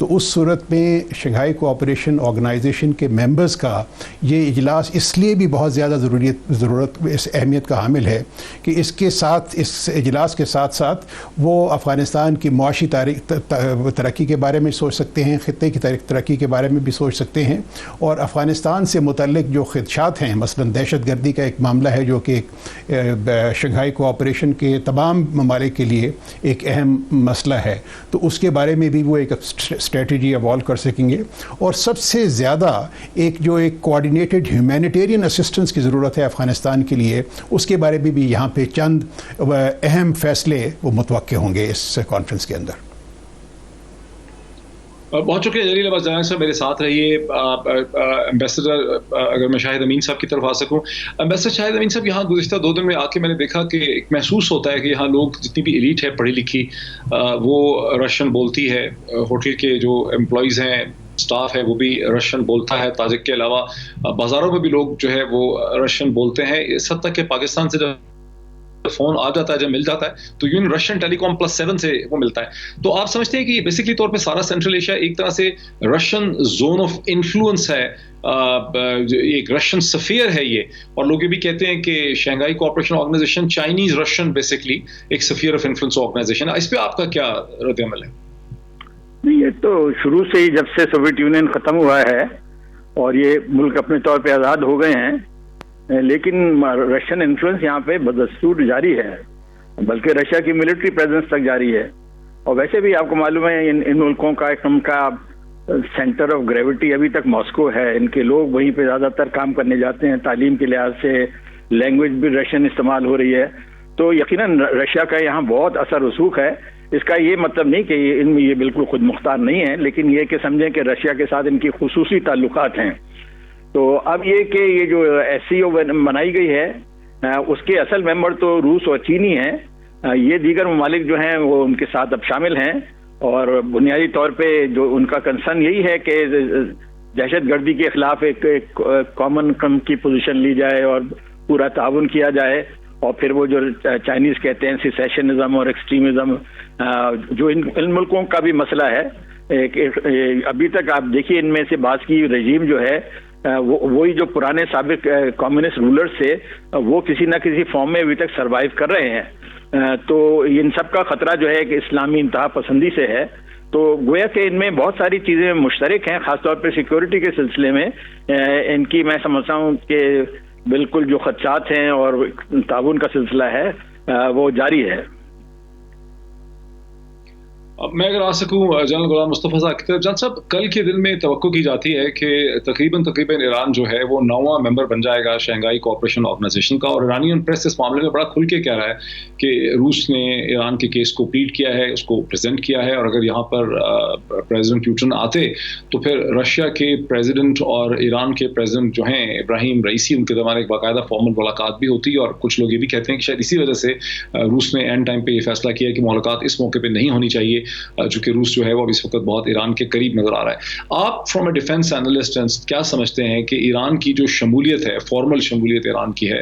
تو اس صورت میں شنگھائی کوآپریشن آرگنائزیشن کے ممبرز کا یہ اجلاس اس لیے بھی بہت زیادہ ضرورت اس اہمیت کا حامل ہے کہ اس کے ساتھ اس اجلاس کے ساتھ ساتھ وہ افغانستان کی معاشی ترقی کے بارے میں سوچ سکتے ہیں، خطے کی ترقی کے بارے میں بھی سوچ سکتے ہیں، اور افغانستان سے متعلق جو خدشات ہیں، مثلا دہشت گردی کا ایک معاملہ ہے جو کہ شنگھائی کوآپریشن کے تمام ممالک کے لیے ایک اہم مسئلہ ہے، تو اس کے بارے میں بھی وہ ایک اسٹریٹجی ایوالو کر سکیں گے. اور سب سے زیادہ ایک کوآرڈینیٹڈ ہیومینیٹیرین اسسٹنس کی ضرورت ہے افغانستان کے لیے، اس کے بارے میں بھی یہاں پہ چند اہم فیصلے وہ متوقع ہوں گے اس کانفرنس کے اندر. بہت شکریہ جلیل عباس جناح صاحب، میرے ساتھ رہیے. ایمبیسڈر اگر میں شاہد امین صاحب کی طرف آ سکوں. ایمبیسڈر شاہد امین صاحب، یہاں گزشتہ 2 دن میں آ کے میں نے دیکھا کہ ایک محسوس ہوتا ہے کہ یہاں لوگ جتنی بھی ایلیٹ ہے پڑھی لکھی وہ رشین بولتی ہے. ہوٹل کے جو امپلائیز ہیں، اسٹاف ہے، وہ بھی رشین بولتا ہے. تاجک کے علاوہ بازاروں میں بھی لوگ جو ہے وہ رشین بولتے ہیں. اس حد تک کہ پاکستان سے جب فون آ جاتا ہے، جب مل جاتا ہے تو یوں رشین ٹیلی کام +7 سے وہ ملتا ہے. تو آپ سمجھتے ہیں کہ یہ بیسکلی طور پہ سارا سینٹرل ایشیا ایک طرح سے رشین زون آف انفلوئنس ہے، ایک رشین سفیر ہے یہ، اور لوگ یہ بھی کہتے ہیں کہ Shanghai cooperation organisation Chinese Russian basically ایک سفیر آف انفلوئنس آرگنائزیشن ہے. اس پہ آپ کا کیا رد عمل ہے؟ یہ تو شروع سے ہی جب سے سوویت یونین ختم ہوا ہے اور یہ ملک اپنے طور پہ آزاد ہو گئے ہیں، لیکن رشین انفلوئنس یہاں پہ بدستور جاری ہے، بلکہ رشیا کی ملٹری پریزنس تک جاری ہے. اور ویسے بھی آپ کو معلوم ہے ان ملکوں کا ایک کا سینٹر آف گریوٹی ابھی تک ماسکو ہے. ان کے لوگ وہیں پہ زیادہ تر کام کرنے جاتے ہیں. تعلیم کے لحاظ سے لینگویج بھی رشین استعمال ہو رہی ہے. تو یقیناً رشیا کا یہاں بہت اثر رسوخ ہے. اس کا یہ مطلب نہیں کہ ان میں یہ بالکل خود مختار نہیں ہے، لیکن یہ کہ سمجھیں کہ رشیا کے ساتھ ان کی خصوصی تعلقات ہیں. تو اب یہ کہ یہ جو SCO بنائی گئی ہے اس کے اصل ممبر تو روس اور چینی ہیں. یہ دیگر ممالک جو ہیں وہ ان کے ساتھ اب شامل ہیں، اور بنیادی طور پہ جو ان کا کنسرن یہی ہے کہ دہشت گردی کے خلاف ایک کامن کی پوزیشن لی جائے اور پورا تعاون کیا جائے. اور پھر وہ جو چائنیز کہتے ہیں سیسیشنزم اور ایکسٹریمزم، جو ان ملکوں کا بھی مسئلہ ہے. ابھی تک آپ دیکھیے ان میں سے بعض کی رجیم جو ہے وہی جو پرانے سابق کمیونسٹ رولرز تھے، وہ کسی نہ کسی فارم میں ابھی تک سروائیو کر رہے ہیں. تو ان سب کا خطرہ جو ہے کہ اسلامی انتہا پسندی سے ہے. تو گویا کہ ان میں بہت ساری چیزیں مشترک ہیں، خاص طور پہ سیکیورٹی کے سلسلے میں ان کی میں سمجھتا ہوں کہ بالکل جو خدشات ہیں اور تعاون کا سلسلہ ہے وہ جاری ہے. اب میں اگر آ سکوں جنرل غلام مصطفیٰ صاحب کی طرف. جان صاحب، کل کے دن میں توقع کی جاتی ہے کہ تقریباً ایران جو ہے وہ 9واں ممبر بن جائے گا شنگھائی کوآپریشن آرگنائزیشن کا. اور ایرانین پریس اس معاملے میں بڑا کھل کے کہہ رہا ہے کہ روس نے ایران کے کیس کو پلیڈ کیا ہے، اس کو پریزنٹ کیا ہے، اور اگر یہاں پر پریزیڈنٹ پوٹن آتے تو پھر رشیا کے پریزیڈنٹ اور ایران کے پریزیڈنٹ جو ہیں ابراہیم رئیسی، ان کے درمیان ایک باقاعدہ فارمل ملاقات بھی ہوتی. اور کچھ لوگ یہ بھی کہتے ہیں کہ شاید اسی وجہ سے روس نے اینڈ ٹائم پہ یہ فیصلہ کیا کہ ملاقات اس موقع پہ نہیں ہونی چاہیے، چونکہ روس جو ہے وہ اس وقت بہت ایران کے قریب نظر آ رہا ہے. آپ فرام اے ڈیفینس اینالسٹ کیا سمجھتے ہیں کہ ایران کی جو شمولیت ہے، فارمل شمولیت ایران کی ہے،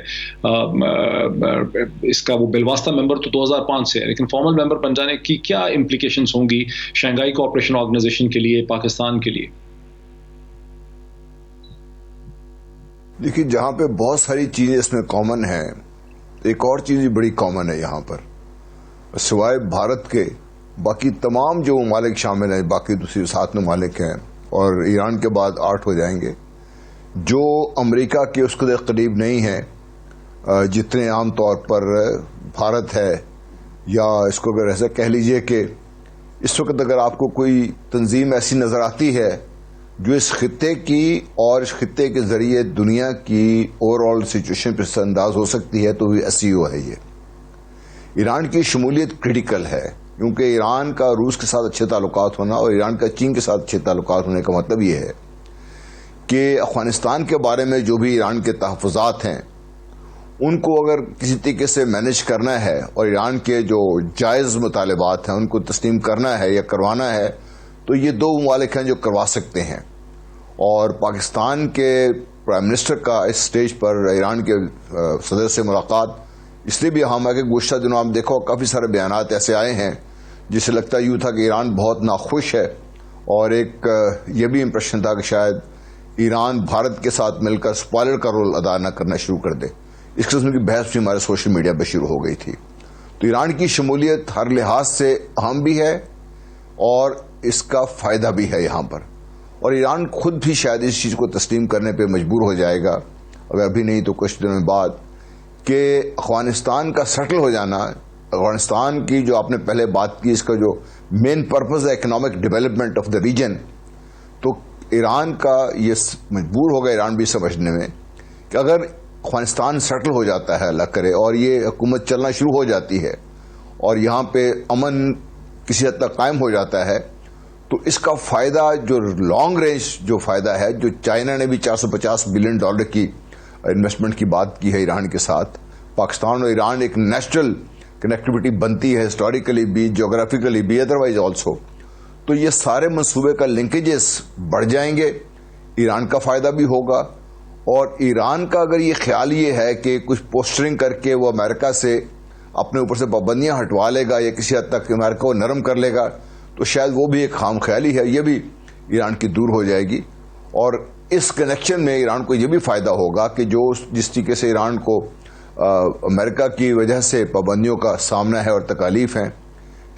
اس کا وہ بالواسطہ ممبر تو 2005 سے ہے، لیکن فارمل ممبر بن جانے کی کیا امپلیکیشنز ہوں گی شنگھائی کوآپریشن آرگنائزیشن کے لیے، پاکستان کے لیے؟ دیکھیے، جہاں پہ بہت ساری چیزیں اس میں کامن ہیں، ایک اور چیز بڑی کامن ہے یہاں پر. سوائے بھارت کے باقی تمام جو ممالک شامل ہیں، باقی دوسری 7 ممالک ہیں اور ایران کے بعد 8 ہو جائیں گے، جو امریکہ کے اس قدر قریب نہیں ہیں جتنے عام طور پر بھارت ہے. یا اس کو اگر ایسا کہہ لیجئے کہ اس وقت اگر آپ کو کوئی تنظیم ایسی نظر آتی ہے جو اس خطے کی اور اس خطے کے ذریعے دنیا کی اوور آل سچویشن پر انداز ہو سکتی ہے تو یہ SCO ہے. یہ ایران کی شمولیت کریٹیکل ہے، کیونکہ ایران کا روس کے ساتھ اچھے تعلقات ہونا اور ایران کا چین کے ساتھ اچھے تعلقات ہونے کا مطلب یہ ہے کہ افغانستان کے بارے میں جو بھی ایران کے تحفظات ہیں ان کو اگر کسی طریقے سے مینج کرنا ہے اور ایران کے جو جائز مطالبات ہیں ان کو تسلیم کرنا ہے یا کروانا ہے، تو یہ 2 ممالک ہیں جو کروا سکتے ہیں. اور پاکستان کے پرائم منسٹر کا اس سٹیج پر ایران کے صدر سے ملاقات اس لیے بھی اہم ہے کہ گزشتہ دنوں آپ دیکھو کافی سارے بیانات ایسے آئے ہیں جس سے لگتا یوں تھا کہ ایران بہت ناخوش ہے اور ایک یہ بھی امپریشن تھا کہ شاید ایران بھارت کے ساتھ مل کر اسپوائلر کا رول ادا نہ کرنا شروع کر دے. اس قسم کی بحث بھی ہمارے سوشل میڈیا پہ شروع ہو گئی تھی. تو ایران کی شمولیت ہر لحاظ سے اہم بھی ہے اور اس کا فائدہ بھی ہے یہاں پر, اور ایران خود بھی شاید اس چیز کو تسلیم کرنے پہ مجبور ہو جائے گا, اگر ابھی نہیں تو کچھ دنوں بعد, کہ افغانستان کا سیٹل ہو جانا, افغانستان کی جو آپ نے پہلے بات کی, اس کا جو مین پرپز ہے economic development of the region, تو ایران کا یہ مجبور ہوگا ایران بھی سمجھنے میں کہ اگر افغانستان سیٹل ہو جاتا ہے اللہ کرے اور یہ حکومت چلنا شروع ہو جاتی ہے اور یہاں پہ امن کسی حد تک قائم ہو جاتا ہے, تو اس کا فائدہ جو لانگ رینج جو فائدہ ہے, جو چائنا نے بھی $450 بلین کی انویسٹمنٹ کی بات کی ہے ایران کے ساتھ, پاکستان اور ایران ایک نیچرل کنیکٹیوٹی بنتی ہے ہسٹوریکلی بھی, جغرافیکلی بھی, ادروائز آلسو, تو یہ سارے منصوبے کا لنکیجز بڑھ جائیں گے, ایران کا فائدہ بھی ہوگا. اور ایران کا اگر یہ خیال یہ ہے کہ کچھ پوسٹرنگ کر کے وہ امریکہ سے اپنے اوپر سے پابندیاں ہٹوا لے گا یا کسی حد تک امریکہ کو نرم کر لے گا, تو شاید وہ بھی ایک خام خیالی ہے, یہ بھی ایران کی دور ہو جائے گی. اور اس کنیکشن میں ایران کو یہ بھی فائدہ ہوگا کہ جس طریقے سے ایران کو امریکہ کی وجہ سے پابندیوں کا سامنا ہے اور تکالیف ہیں,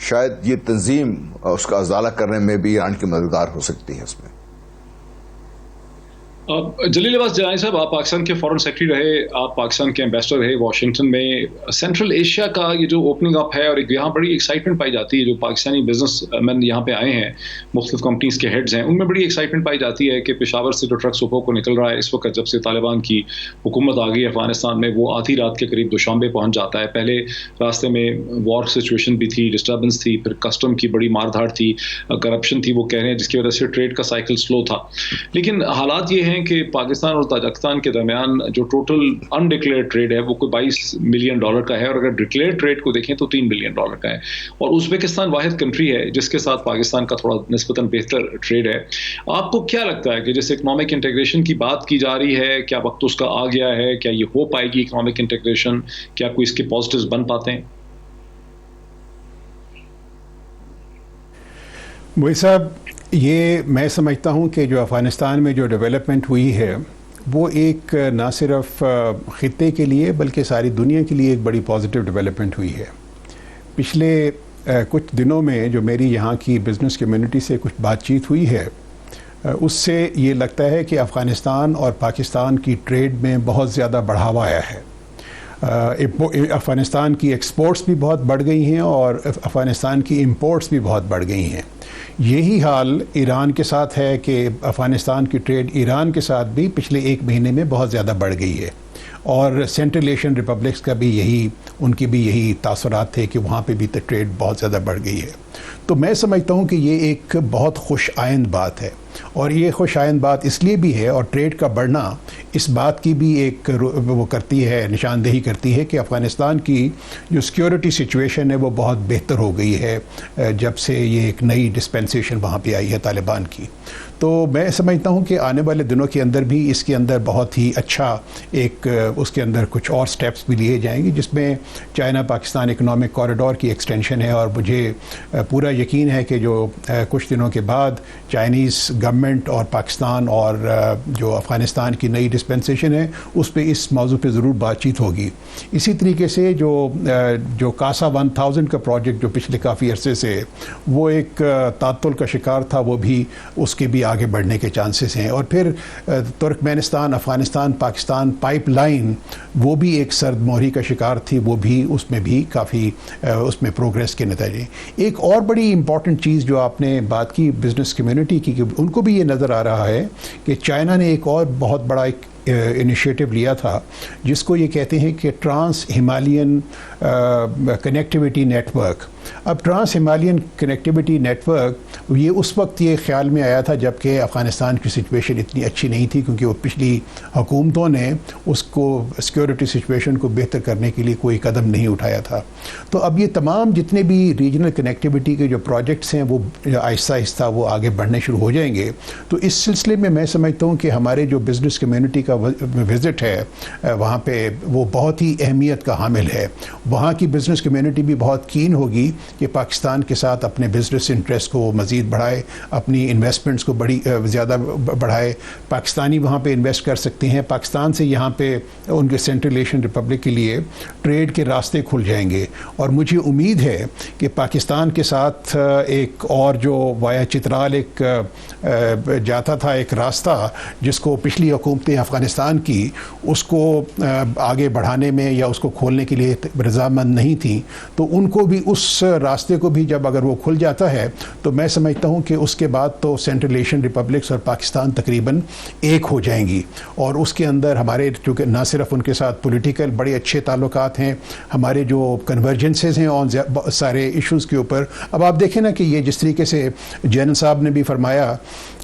شاید یہ تنظیم اس کا ازالہ کرنے میں بھی ایران کی مددگار ہو سکتی ہے. اس میں جلیل عباس جنانی صاحب, آپ پاکستان کے فارن سیکرٹری رہے, آپ پاکستان کے ایمبیسڈر رہے واشنگٹن میں. سینٹرل ایشیا کا یہ جو اوپننگ اپ ہے اور یہاں بڑی ایکسائٹمنٹ پائی جاتی ہے, جو پاکستانی بزنس مین یہاں پہ آئے ہیں, مختلف کمپنیز کے ہیڈز ہیں, ان میں بڑی ایکسائٹمنٹ پائی جاتی ہے کہ پشاور سے جو ٹرک سوپور کو نکل رہا ہے اس وقت, جب سے طالبان کی حکومت آ گئی افغانستان میں, وہ آدھی رات کے قریب دوشنبے پہنچ جاتا ہے. پہلے راستے میں وار سچویشن بھی تھی, ڈسٹربنس تھی, پھر کسٹم کی بڑی مار دھاڑ تھی, کرپشن تھی, وہ کہہ رہے ہیں, جس کی وجہ سے ٹریڈ کا سائیکل سلو تھا. لیکن حالات یہ ہیں کہ پاکستان اور تاجکستان کے درمیان جو ٹوٹل انڈکلیئر ٹریڈ ہے وہ کوئی $22 ملین کا ہے, اور اگر ڈکلیئر ٹریڈ کو دیکھیں تو $3 بلین کا ہے. اور ازبکستان واحد کنٹری ہے جس کے ساتھ پاکستان کا تھوڑا نسبتاً بہتر ٹریڈ ہے. آپ کو کیا لگتا ہے کہ جیسے اکنامک انٹیگریشن کی بات کی جا رہی ہے, کیا وقت اس کا آ گیا ہے, کیا یہ ہو پائے گی اکنامک انٹیگریشن, کیا کوئی اس کے پازیٹیوز بن پاتے ہیں؟ موئی صاحب, یہ میں سمجھتا ہوں کہ جو افغانستان میں جو ڈیولپمنٹ ہوئی ہے وہ ایک نہ صرف خطے کے لیے بلکہ ساری دنیا کے لیے ایک بڑی پازیٹیو ڈیولپمنٹ ہوئی ہے. پچھلے کچھ دنوں میں جو میری یہاں کی بزنس کمیونٹی سے کچھ بات چیت ہوئی ہے, اس سے یہ لگتا ہے کہ افغانستان اور پاکستان کی ٹریڈ میں بہت زیادہ بڑھاوا آیا ہے. افغانستان کی ایکسپورٹس بھی بہت بڑھ گئی ہیں اور افغانستان کی امپورٹس بھی بہت بڑھ گئی ہیں. یہی حال ایران کے ساتھ ہے کہ افغانستان کی ٹریڈ ایران کے ساتھ بھی پچھلے 1 مہینے میں بہت زیادہ بڑھ گئی ہے, اور سینٹرل ایشین ریپبلکس کا بھی ان کے بھی یہی تاثرات تھے کہ وہاں پہ بھی ٹریڈ بہت زیادہ بڑھ گئی ہے. تو میں سمجھتا ہوں کہ یہ ایک بہت خوش آئند بات ہے, اور یہ خوش آئند بات اس لیے بھی ہے, اور ٹریڈ کا بڑھنا اس بات کی بھی ایک وہ کرتی ہے, نشاندہی کرتی ہے کہ افغانستان کی جو سیکیورٹی سچویشن ہے وہ بہت بہتر ہو گئی ہے جب سے یہ ایک نئی ڈسپینسیشن وہاں پہ آئی ہے طالبان کی. تو میں سمجھتا ہوں کہ آنے والے دنوں کے اندر بھی اس کے اندر بہت ہی اچھا ایک اس کے اندر کچھ اور سٹیپس بھی لیے جائیں گے, جس میں چائنا پاکستان اکنامک کوریڈور کی ایکسٹینشن ہے. اور مجھے پورا یقین ہے کہ جو کچھ دنوں کے بعد چائنیز گورنمنٹ اور پاکستان اور جو افغانستان کی نئی ڈسپینسیشن ہے اس پہ اس موضوع پہ ضرور بات چیت ہوگی. اسی طریقے سے جو کاسا 1000 کا پروجیکٹ جو پچھلے کافی عرصے سے وہ ایک تعطل کا شکار تھا, وہ بھی اس کے بھی آگے بڑھنے کے چانسز ہیں. اور پھر Turkmenistan Afghanistan Pakistan pipe line وہ بھی ایک سرد مہری کا شکار تھی, وہ بھی اس میں بھی کافی اس میں پروگریس کے نتائج. ایک اور بڑی امپورٹنٹ چیز جو آپ نے بات کی بزنس کمیونٹی کی, کہ ان کو بھی یہ نظر آ رہا ہے کہ چائنا نے ایک اور بہت بڑا ایک انیشیٹو لیا تھا جس کو یہ کہتے ہیں کہ trans Himalayan connectivity network. اب trans Himalayan connectivity network یہ اس وقت یہ خیال میں آیا تھا جب کہ افغانستان کی سچویشن اتنی اچھی نہیں تھی, کیونکہ وہ پچھلی حکومتوں نے اس کو سیکیورٹی سچویشن کو بہتر کرنے کے لیے کوئی قدم نہیں اٹھایا تھا. تو اب یہ تمام جتنے بھی ریجنل کنیکٹیوٹی کے جو پروجیکٹس ہیں وہ آہستہ آہستہ وہ آگے بڑھنے شروع ہو جائیں گے. تو اس سلسلے میں سمجھتا ہوں کہ ہمارے جو بزنس کمیونٹی کا وزٹ ہے وہاں پہ وہ بہت ہی اہمیت کا حامل ہے. وہاں کی بزنس کمیونٹی بھی بہت کین ہوگی کہ پاکستان کے ساتھ اپنے بزنس انٹرسٹ کو مزید بڑھائے, اپنی انویسٹمنٹس کو زیادہ بڑھائے. پاکستانی وہاں پہ انویسٹ کر سکتے ہیں. پاکستان سے یہاں پہ ان کے سینٹرل ایشین ریپبلک کے لیے ٹریڈ کے راستے کھل جائیں گے. اور مجھے امید ہے کہ پاکستان کے ساتھ ایک اور جو وایا چترال ایک جاتا تھا ایک راستہ جس کو پچھلی حکومتیں افغانستان کی اس کو آگے بڑھانے میں یا اس کو کھولنے کے لیے رضامند نہیں تھیں, تو ان کو بھی اس راستے کو بھی جب اگر وہ کھل جاتا ہے تو میں سمجھتا ہوں کہ اس کے بعد تو سینٹرل ایشین ریپبلکس اور پاکستان تقریباً ایک ہو جائیں گی. اور اس کے اندر ہمارے چونکہ نہ صرف ان کے ساتھ پولیٹیکل بڑے اچھے تعلقات ہیں, ہمارے جو کنورجنسز ہیں اور سارے ایشوز کے اوپر. اب آپ دیکھیں نا کہ یہ جس طریقے سے جین صاحب نے بھی فرمایا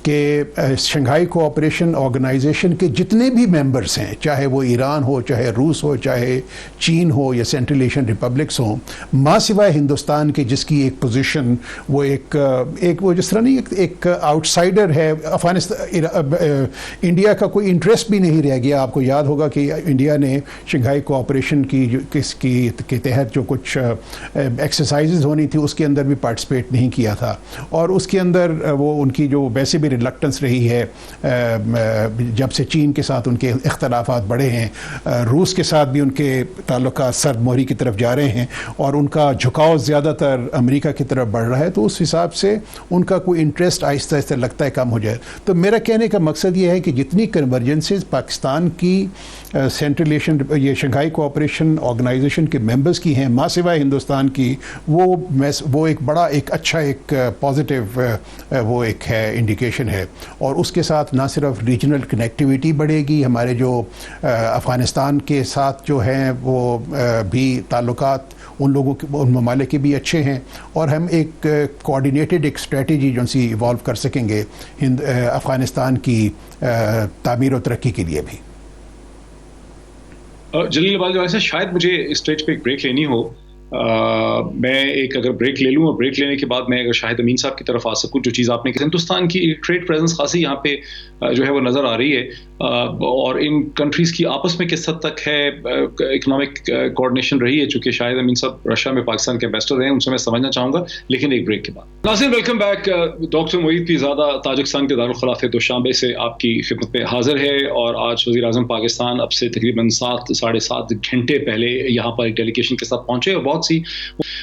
کہ شنگھائی کوآپریشن آرگنائزیشن کے جتنے بھی ممبرس ہیں, چاہے وہ ایران ہو, چاہے روس ہو, چاہے چین ہو یا سینٹرل ایشین ریپبلکس ہوں, ماں سوائے ہندوستان کے جس کی ایک پوزیشن وہ ایک وہ جس طرح نہیں ایک آؤٹ سائڈر ہے. افغانستان انڈیا کا کوئی انٹرسٹ بھی نہیں رہ گیا. آپ کو یاد ہوگا کہ انڈیا نے شنگھائی کوآپریشن کے تحت جو کچھ ایکسرسائزز ہونی تھی اس کے اندر بھی پارٹیسپیٹ نہیں کیا تھا. اور اس کے اندر وہ ان کی جو ویسے بھی ریلکٹنس رہی ہے جب سے چین کے ساتھ ان کے اختلافات بڑھے ہیں, روس کے ساتھ بھی ان کے تعلقات سرد مہری کی طرف جا رہے ہیں اور ان کا جھکاؤ زیادہ تر امریکہ کی طرف بڑھ رہا ہے, تو اس حساب سے ان کا کوئی انٹرسٹ آہستہ آہستہ لگتا ہے کم ہو جائے. تو میرا کہنے کا مقصد یہ ہے کہ جتنی کنورجنسز پاکستان کی سینٹرل ایشین یہ شنگھائی کوآپریشن آرگنائزیشن کے ممبرز کی ہیں ماں سوائے ہندوستان کی, وہ ایک بڑا ایک اچھا ایک پازیٹیو وہ ایک ہے انڈیکیشن ہے. اور اس کے ساتھ نہ صرف ریجنل کنیکٹیویٹی بڑھے گی, ہمارے جو افغانستان کے ساتھ جو ہیں وہ بھی تعلقات ان لوگوں کے ان ممالک کے بھی اچھے ہیں, اور ہم ایک کوآرڈینیٹڈ ایک اسٹریٹجی جو سی ایوالو کر سکیں گے افغانستان کی تعمیر و ترقی کے لیے بھی. جلیل اقبال سے شاید مجھے اسٹیج پہ ایک بریک لینی ہو, میں ایک اگر بریک لے لوں اور بریک لینے کے بعد میں اگر شاہد امین صاحب کی طرف آ سکوں, جو چیز آپ نے کہ ہندوستان کی ٹریڈ پریزنس خاصی یہاں پہ جو ہے وہ نظر آ رہی ہے, اور ان کنٹریز کی آپس میں کس حد تک ہے اکنامک کوآرڈینیشن رہی ہے, چونکہ شاہد امین صاحب رشیا میں پاکستان کے ایمبیسڈر ہیں, ان سے میں سمجھنا چاہوں گا لیکن ایک بریک کے بعد. ناظرین welcome back. Doctor Moeed Pirzada Tajikistan کے دارالخلافہ دوشنبے سے آپ کی خدمت میں حاضر ہے, اور آج وزیر اعظم پاکستان اب سے تقریباً 7-7.5 گھنٹے پہلے یہاں پر ایک ڈیلیگیشن کے ساتھ پہنچے, اور بہت سی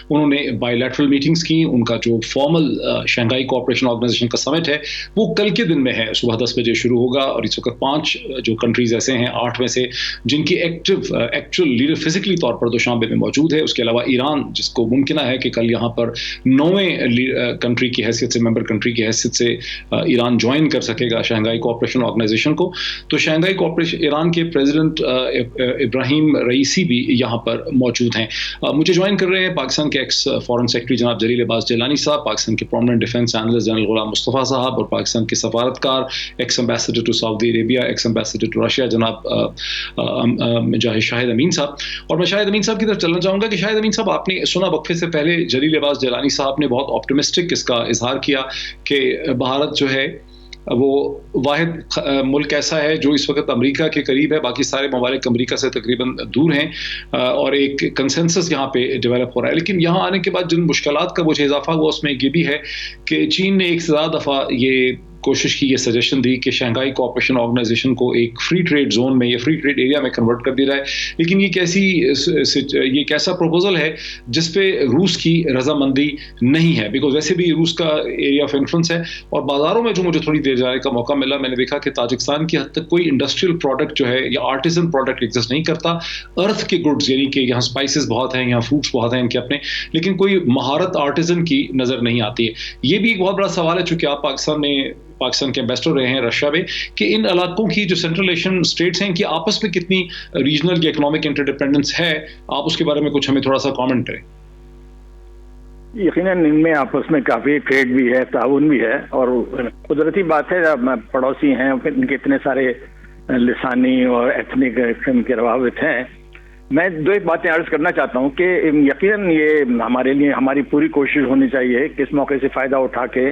انہوں نے بائی لیٹرل میٹنگز کی. ان کا جو فارمل شنگھائی کوآپریشن آرگنائزیشن کا سمٹ ہے وہ کل کے دن میں ہے, صبح 10 بجے شروع ہوگا, اور اس وقت 5 جو کنٹریز ایسے ہیں 8 میں سے جن کی ایکچوئل لیڈر فزیکلی طور پر دوشنبے میں موجود ہے. اس کے علاوہ ایران, جس کو ممکنہ ہے کہ کل یہاں پر 9ویں کنٹری کی حیثیت سے ممبر کنٹری کی حیثیت سے ایران جوائن کر سکے گا شنگھائی کوآپریشن آرگنائزیشن کو. تو شنگھائی کوآپریشن ایران کے پریزیڈنٹ ابراہیم رئیسی بھی یہاں پر موجود ہیں. مجھے جوائن کر رہے ہیں پاکستان کے ایکس فارن سیکرٹری جناب جلیل عباس جیلانی صاحب, پاکستان کے prominent defence analyst general Ghulam Mustafa صاحب, اور پاکستان کے سفارتکار ex ambassador to Saudi Arabia, ex ambassador to Russia جناب شاہد امین صاحب. اور میں شاہد امین صاحب کی طرف چلنا چاہوں گا کہ شاہد امین صاحب, آپ نے سنا وقفے سے پہلے جلیل عباس جیلانی صاحب نے بہت آپٹمسٹک اس کا اظہار کیا کہ بھارت جو ہے وہ واحد ملک ایسا ہے جو اس وقت امریکہ کے قریب ہے, باقی سارے ممالک امریکہ سے تقریباً دور ہیں, اور ایک کنسنسس یہاں پہ ڈیولپ ہو رہا ہے. لیکن یہاں آنے کے بعد جن مشکلات کا مجھے اضافہ ہوا اس میں یہ بھی ہے کہ چین نے ایک سے زیادہ دفعہ یہ کوشش کی, یہ سجیشن دی کہ شنگھائی کوآپریشن آرگنائزیشن کو ایک فری ٹریڈ زون میں یا فری ٹریڈ ایریا میں کنورٹ کر دیا جائے. لیکن یہ ایک ایسا پروپوزل ہے جس پہ روس کی رضامندی نہیں ہے, بیکاز ویسے بھی روس کا ایریا آف انفلوئنس ہے. اور بازاروں میں جو مجھے تھوڑی دیر جانے کا موقع ملا, میں نے دیکھا کہ تاجکستان کی حد تک کوئی انڈسٹریل پروڈکٹ جو ہے یا آرٹیزن پروڈکٹ ایگزسٹ نہیں کرتا. ارتھ کے گڈز, یعنی کہ یہاں اسپائسز بہت ہیں, یہاں فروٹس بہت ہیں ان کے اپنے, لیکن کوئی مہارت آرٹیزن کی نظر نہیں آتی ہے. یہ بھی ایک بہت بڑا سوال ہے, چونکہ آپ پاکستان کے ایمبیسڈر رہے ہیں رشیا میں, کہ ان علاقوں کی جو سینٹرل ایشین اسٹیٹس ہیں کہ آپس میں کتنی ریجنل یا اکنامک انٹرڈیپینڈنس ہے. آپ اس کے بارے میں کچھ ہمیں تھوڑا سا کامنٹ کریں. یقیناً ان میں آپس میں کافی ٹریڈ بھی ہے, تعاون بھی ہے, اور قدرتی بات ہے پڑوسی ہیں, ان کے اتنے سارے لسانی اور ایتھنک کے روابط ہیں. میں 2 باتیں عرض کرنا چاہتا ہوں کہ یقیناً یہ ہمارے لیے ہماری پوری کوشش ہونی چاہیے کہ اس موقع سے فائدہ اٹھا کے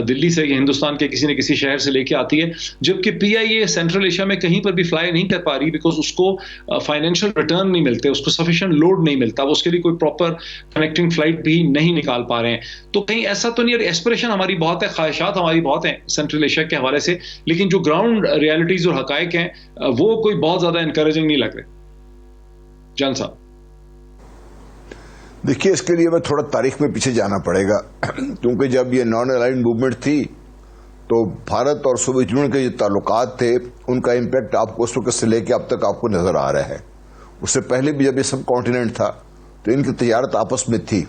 دلی سے یا ہندوستان کے کسی نہ کسی شہر سے لے کے آتی ہے, جبکہ PIA سینٹرل ایشیا میں کہیں پر بھی فلائی نہیں کر پا رہی بیکاز اس کو فائنینشیل ریٹرن نہیں ملتے, اس کو سفیشینٹ لوڈ نہیں ملتا, وہ اس کے لیے کوئی پراپر کنیکٹنگ فلائٹ بھی نہیں نکال پا رہے ہیں. تو کہیں ایسا تو نہیں, اور ایسپریشن ہماری بہت ہے, خواہشات ہماری بہت ہیں سینٹرل ایشیا کے حوالے سے, لیکن جو گراؤنڈ ریالٹیز اور حقائق ہیں وہ کوئی بہت زیادہ انکریجنگ نہیں لگ رہے. جان صاحب دیکھیے, اس کے لیے میں تھوڑا تاریخ میں پیچھے جانا پڑے گا, کیونکہ جب یہ نان الائنڈ موومنٹ تھی تو بھارت اور سوویت یونین کے جو تعلقات تھے ان کا امپیکٹ آپ کو اس وقت سے لے کے اب تک آپ کو نظر آ رہا ہے. اس سے پہلے بھی جب یہ سب کانٹیننٹ تھا تو ان کی تجارت آپس میں تھی.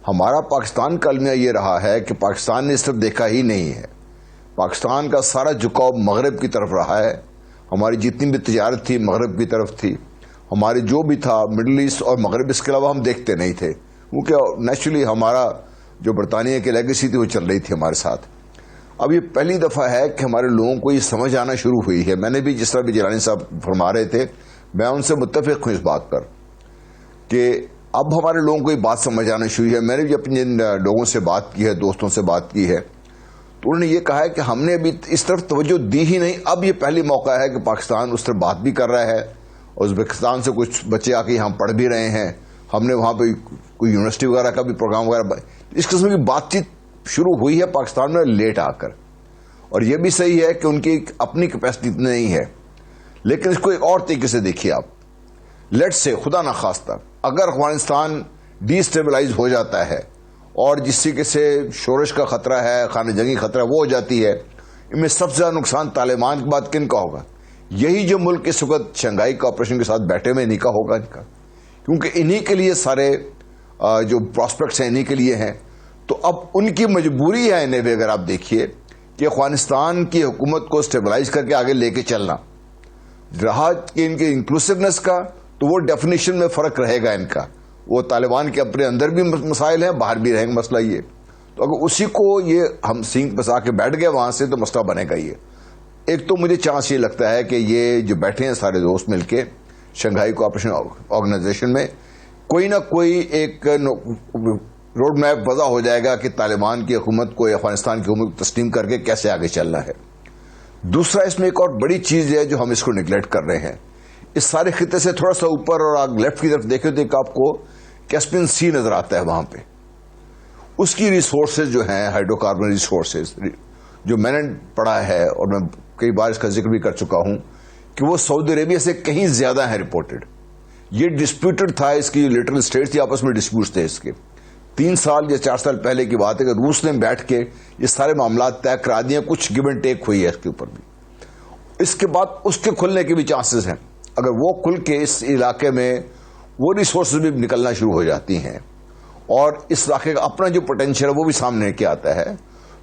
ہمارا پاکستان کا المیہ یہ رہا ہے کہ پاکستان نے اس طرف دیکھا ہی نہیں ہے. پاکستان کا سارا جھکاؤ مغرب کی طرف رہا ہے. ہماری جتنی بھی تجارت تھی مغرب کی طرف تھی, ہمارے جو بھی تھا مڈل ایسٹ اور مغرب, اس کے علاوہ ہم دیکھتے نہیں تھے, کیونکہ نیچرلی ہمارا جو برطانیہ کی لیگیسی تھی وہ چل رہی تھی ہمارے ساتھ. اب یہ پہلی دفعہ ہے کہ ہمارے لوگوں کو یہ سمجھ آنا شروع ہوئی ہے. میں نے بھی جس طرح بھی جیلانی صاحب فرما رہے تھے, میں ان سے متفق ہوں اس بات پر کہ اب ہمارے لوگوں کو یہ بات سمجھ آنا شروع ہے. میں نے بھی اپنے جن لوگوں سے بات کی ہے, دوستوں سے بات کی ہے, تو انہوں نے یہ کہا ہے کہ ہم نے ابھی اس طرف توجہ دی ہی نہیں. اب یہ پہلی موقع ہے کہ پاکستان اس طرف بات بھی کر رہا ہے, ازبکستان سے کچھ بچے آ کے یہاں پڑھ بھی رہے ہیں, ہم نے وہاں پہ کوئی یونیورسٹی وغیرہ کا بھی پروگرام وغیرہ, اس قسم کی بات چیت شروع ہوئی ہے پاکستان میں لیٹ آ کر. اور یہ بھی صحیح ہے کہ ان کی اپنی کیپیسٹی نہیں ہے, لیکن اس کو ایک اور طریقے سے دیکھیے آپ. لیٹ سے خدا نخواستہ اگر افغانستان ڈی اسٹیبلائز ہو جاتا ہے اور جس طریقے سے شورش کا خطرہ ہے, خانہ جنگی خطرہ وہ ہو جاتی ہے, ان میں سب سے زیادہ نقصان طالبان کے بعد کن کا ہوگا؟ یہی جو ملک اس وقت شنگھائی کوآپریشن کے ساتھ بیٹھے میں انہی کا ہوگا ان کا, کیونکہ انہی کے لیے سارے جو پراسپیکٹس ہیں انہی کے لیے ہیں. تو اب ان کی مجبوری ہے انہیں بھی, اگر آپ دیکھیے کہ افغانستان کی حکومت کو اسٹیبلائز کر کے آگے لے کے چلنا رہا کہ ان کے انکلوسیونیس کا, تو وہ ڈیفینیشن میں فرق رہے گا ان کا. وہ طالبان کے اپنے اندر بھی مسائل ہیں, باہر بھی رہیں گے مسئلہ یہ. تو اگر اسی کو یہ ہم سینک پسا کے بیٹھ گئے وہاں سے تو مسئلہ بنے گا یہ. ایک تو مجھے چانس یہ لگتا ہے کہ یہ جو بیٹھے ہیں سارے دوست مل کے شنگھائی کوآپریشن آرگنائزیشن میں, کوئی نہ کوئی ایک روڈ میپ وضع ہو جائے گا کہ طالبان کی حکومت کو, افغانستان کی حکومت کو تسلیم کر کے کیسے آگے چلنا ہے. دوسرا اس میں ایک اور بڑی چیز ہے جو ہم اس کو نگلیکٹ کر رہے ہیں. اس سارے خطے سے تھوڑا سا اوپر اور آپ لیفٹ کی طرف دیکھیں تو ایک آپ کو کیسپین سی نظر آتا ہے. وہاں پہ اس کی ریسورسز جو ہیں, ہائیڈرو کاربن ریسورسز, جو میں نے پڑھا ہے اور میں کئی بار اس کا ذکر بھی کر چکا ہوں کہ وہ سعودی عربیہ سے کہیں زیادہ ہیں رپورٹڈ. یہ ڈسپیوٹڈ تھا, اس کی لٹرل اسٹیٹس تھی آپس میں ڈسپیوٹس تھے. اس کے 3 سال یا 4 سال پہلے کی بات ہے کہ روس نے بیٹھ کے یہ سارے معاملات طے کرا دیے, کچھ گیو اینڈ ٹیک ہوئی ہے اس کے اوپر بھی. اس کے بعد اس کے کھلنے کے بھی چانسز ہیں. اگر وہ کھل کے اس علاقے میں وہ ریسورسز بھی نکلنا شروع ہو جاتی ہیں اور اس علاقے کا اپنا جو پوٹینشیل ہے وہ بھی سامنے کے آتا ہے,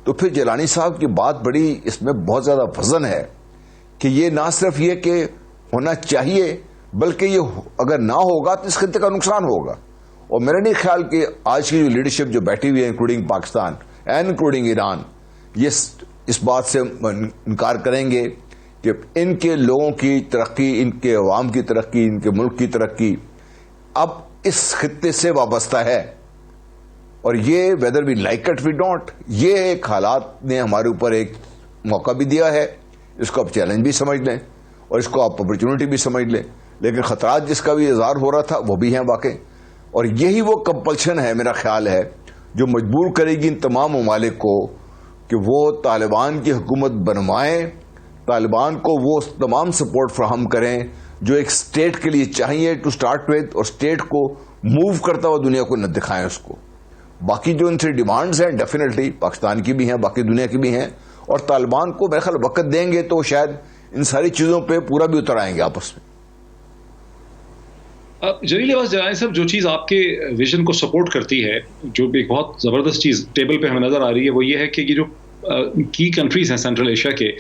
تو پھر جیلانی صاحب کی بات بڑی اس میں بہت زیادہ وزن ہے کہ یہ نہ صرف یہ کہ ہونا چاہیے بلکہ یہ اگر نہ ہوگا تو اس خطے کا نقصان ہوگا. اور میرا نہیں خیال کہ آج کی جو لیڈرشپ جو بیٹھی ہوئی ہے including Pakistan and including Iran, یہ اس بات سے انکار کریں گے کہ ان کے لوگوں کی ترقی, ان کے عوام کی ترقی, ان کے ملک کی ترقی اب اس خطے سے وابستہ ہے. اور یہ whether we like it we don't, یہ ایک حالات نے ہمارے اوپر ایک موقع بھی دیا ہے. اس کو آپ چیلنج بھی سمجھ لیں اور اس کو آپ اپرچونٹی بھی سمجھ لیں, لیکن خطرات جس کا بھی اظہار ہو رہا تھا وہ بھی ہیں واقع. اور یہی وہ کمپلشن ہے میرا خیال ہے جو مجبور کرے گی ان تمام ممالک کو کہ وہ طالبان کی حکومت بنوائیں, طالبان کو وہ تمام سپورٹ فراہم کریں جو ایک اسٹیٹ کے لیے چاہیے ٹو اسٹارٹ ود, اور اسٹیٹ کو موو کرتا ہوا دنیا کو نہ دکھائیں اس کو. باقی جو ان سے ڈیمانڈز ہیں ڈیفینیٹلی پاکستان کی بھی ہیں, باقی دنیا کی بھی ہیں, اور طالبان کو میرے خیال وقت دیں گے تو شاید ان ساری چیزوں پہ پورا بھی اتر آئیں گے آپس میں. جلیل عباس جیلانی صاحب, جو چیز آپ کے ویژن کو سپورٹ کرتی ہے, جو ایک بہت زبردست چیز ٹیبل پہ ہمیں نظر آ رہی ہے, وہ یہ ہے کہ یہ جو کی کنٹریز ہیں سینٹرل ایشیا کے،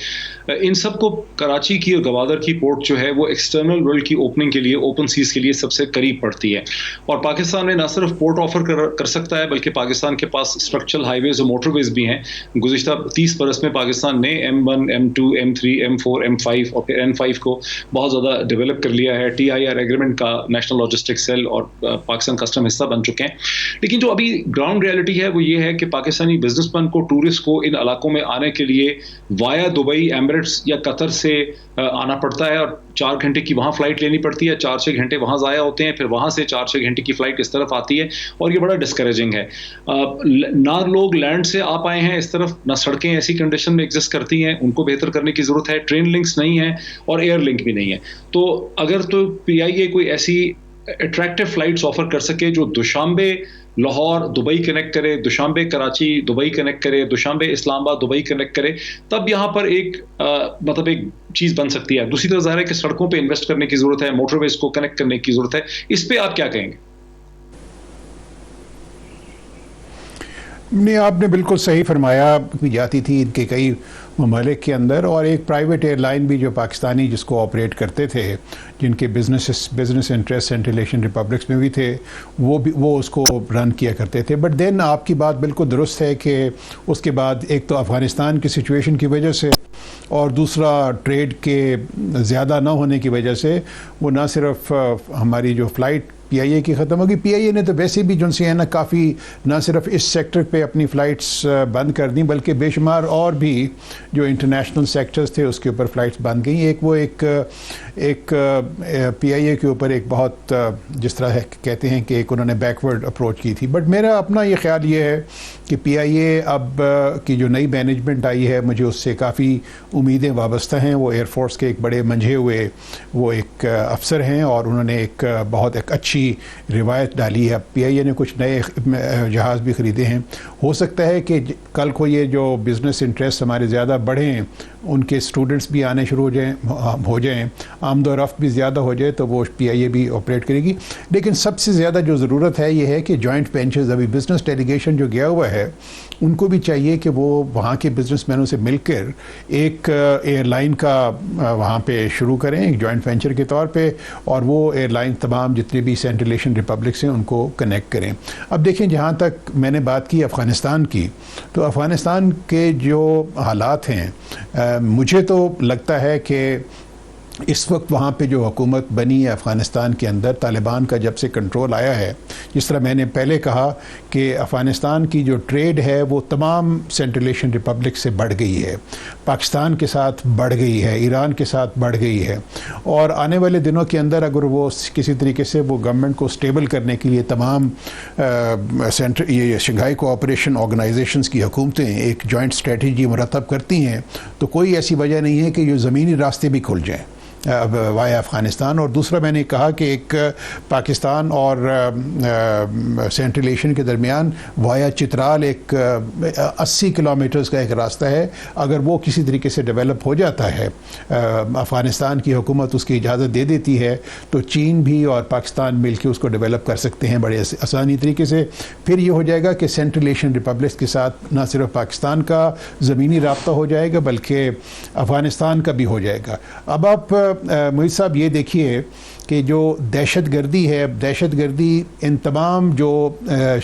ان سب کو کراچی کی اور گوادر کی پورٹ جو ہے وہ ایکسٹرنل ورلڈ کی اوپننگ کے لیے، اوپن سیز کے لیے سب سے قریب پڑتی ہے. اور پاکستان میں نہ صرف پورٹ آفر کر سکتا ہے بلکہ پاکستان کے پاس اسٹرکچرل ہائی ویز اور موٹر ویز بھی ہیں. گزشتہ 30 برس میں پاکستان نے M1 M2 M3 M4 M5 اور پھر N5 کو بہت زیادہ ڈیولپ کر لیا ہے. TIR ایگریمنٹ کا نیشنل لاجسٹک سیل اور پاکستان کسٹم حصہ بن چکے ہیں. لیکن جو ابھی گراؤنڈ ریالٹی ہے وہ یہ ہے کہ پاکستانی بزنس مین کو، ٹورسٹ کو ان علاقوں میں آنے کے لیے وایا دبئی، ایمریٹس یا قطر سے آنا پڑتا ہے، اور 4 گھنٹے کی وہاں فلائٹ لینی پڑتی ہے، 4-6 گھنٹے وہاں ضائع ہوتے ہیں، پھر وہاں سے 4-6 گھنٹے کی فلائٹ اس طرف آتی ہے، اور یہ بڑا ڈسکریجنگ ہے. نہ لوگ لینڈ سے آ پائے ہیں اس طرف، نہ سڑکیں ایسی کنڈیشن میں ایگزسٹ کرتی ہیں، ان کو بہتر کرنے کی ضرورت ہے. ٹرین لنکس نہیں ہیں اور ایئر لنک بھی نہیں ہے. تو اگر تو PIA کوئی ایسی اٹریکٹیو فلائٹس آفر کر سکے جو دوشانبے لاہور دبئی کنیکٹ کرے، دوشانبے کراچی دبئی کنیکٹ کرے، دوشانبے اسلام آباد دبئی کنیکٹ کرے، تب یہاں پر ایک چیز بن سکتی ہے. دوسری طرف ظاہر ہے کہ سڑکوں پہ انویسٹ کرنے کی ضرورت ہے، موٹر ویز کو کنیکٹ کرنے کی ضرورت ہے. اس پہ آپ کیا کہیں گے؟ نہیں، آپ نے بالکل صحیح فرمایا. جاتی تھی ان کے کئی ممالک کے اندر، اور ایک پرائیویٹ ایئر لائن بھی جو پاکستانی جس کو آپریٹ کرتے تھے، جن کے business interest central Asian republics میں بھی تھے، وہ اس کو رن کیا کرتے تھے. بٹ دین آپ کی بات بالکل درست ہے کہ اس کے بعد ایک تو افغانستان کی سچویشن کی وجہ سے، اور دوسرا ٹریڈ کے زیادہ نہ ہونے کی وجہ سے، وہ نہ صرف ہماری جو فلائٹ PIA کی ختم ہوگی. PIA نے تو ویسے بھی جو سی ہے نا کافی نہ صرف اس سیکٹر پہ اپنی فلائٹس بند کر دیں، بلکہ بے شمار اور بھی جو انٹرنیشنل سیکٹرز تھے اس کے اوپر فلائٹس بند گئیں. ایک PIA کے اوپر ایک بہت جس طرح کہتے ہیں کہ ایک انہوں نے بیکورڈ اپروچ کی تھی. بٹ میرا اپنا یہ خیال یہ ہے کہ PIA اب کی جو نئی مینجمنٹ آئی ہے، مجھے اس سے کافی امیدیں وابستہ ہیں. وہ ایئر فورس کے ایک بڑے منجھے ہوئے وہ ایک افسر ہیں، اور انہوں نے ایک بہت ایک اچھی روایت ڈالی ہے. PIA نے کچھ نئے جہاز بھی خریدے ہیں. ہو سکتا ہے کہ کل کو یہ جو بزنس انٹرسٹ ہمارے زیادہ بڑھیں، ان کے اسٹوڈنٹس بھی آنے شروع ہو جائیں، آمد و رفت بھی زیادہ ہو جائے، تو وہ PIA بھی آپریٹ کرے گی. لیکن سب سے زیادہ جو ضرورت ہے یہ ہے کہ جوائنٹ وینچرز، ابھی بزنس ڈیلیگیشن جو گیا ہوا ہے، ان کو بھی چاہیے کہ وہ وہاں کے بزنس مینوں سے مل کر ایک ایئر لائن کا وہاں پہ شروع کریں ایک جوائنٹ وینچر کے طور پہ، اور وہ ایئر لائن تمام جتنے بھی سینٹرل ایشین ریپبلکس ہیں ان کو کنیکٹ کریں. اب دیکھیں، جہاں تک میں نے بات کی افغانستان کی، تو افغانستان کے جو حالات ہیں، مجھے تو لگتا ہے کہ اس وقت وہاں پہ جو حکومت بنی ہے افغانستان کے اندر، طالبان کا جب سے کنٹرول آیا ہے، جس طرح میں نے پہلے کہا کہ افغانستان کی جو ٹریڈ ہے وہ تمام سینٹرل ایشین ریپبلک سے بڑھ گئی ہے، پاکستان کے ساتھ بڑھ گئی ہے، ایران کے ساتھ بڑھ گئی ہے. اور آنے والے دنوں کے اندر اگر وہ کسی طریقے سے وہ گورنمنٹ کو سٹیبل کرنے کے لیے تمام یہ شنگھائی کوآپریشن آرگنائزیشنز کی حکومتیں ایک جوائنٹ اسٹریٹجی مرتب کرتی ہیں، تو کوئی ایسی وجہ نہیں ہے کہ یہ زمینی راستے بھی کھل جائیں وایا افغانستان. اور دوسرا میں نے کہا کہ ایک پاکستان اور سینٹرل ایشین کے درمیان وایا چترال ایک 80 کلومیٹرز کا ایک راستہ ہے. اگر وہ کسی طریقے سے ڈیولپ ہو جاتا ہے، افغانستان کی حکومت اس کی اجازت دے دیتی ہے، تو چین بھی اور پاکستان مل کے اس کو ڈیولپ کر سکتے ہیں بڑے آسانی طریقے سے. پھر یہ ہو جائے گا کہ سینٹرل ایشین ریپبلکس کے ساتھ نہ صرف پاکستان کا زمینی رابطہ ہو جائے گا بلکہ افغانستان کا بھی ہو جائے گا. اب آپ محیط صاحب یہ دیکھیے کہ جو دہشت گردی ہے، دہشت گردی ان تمام جو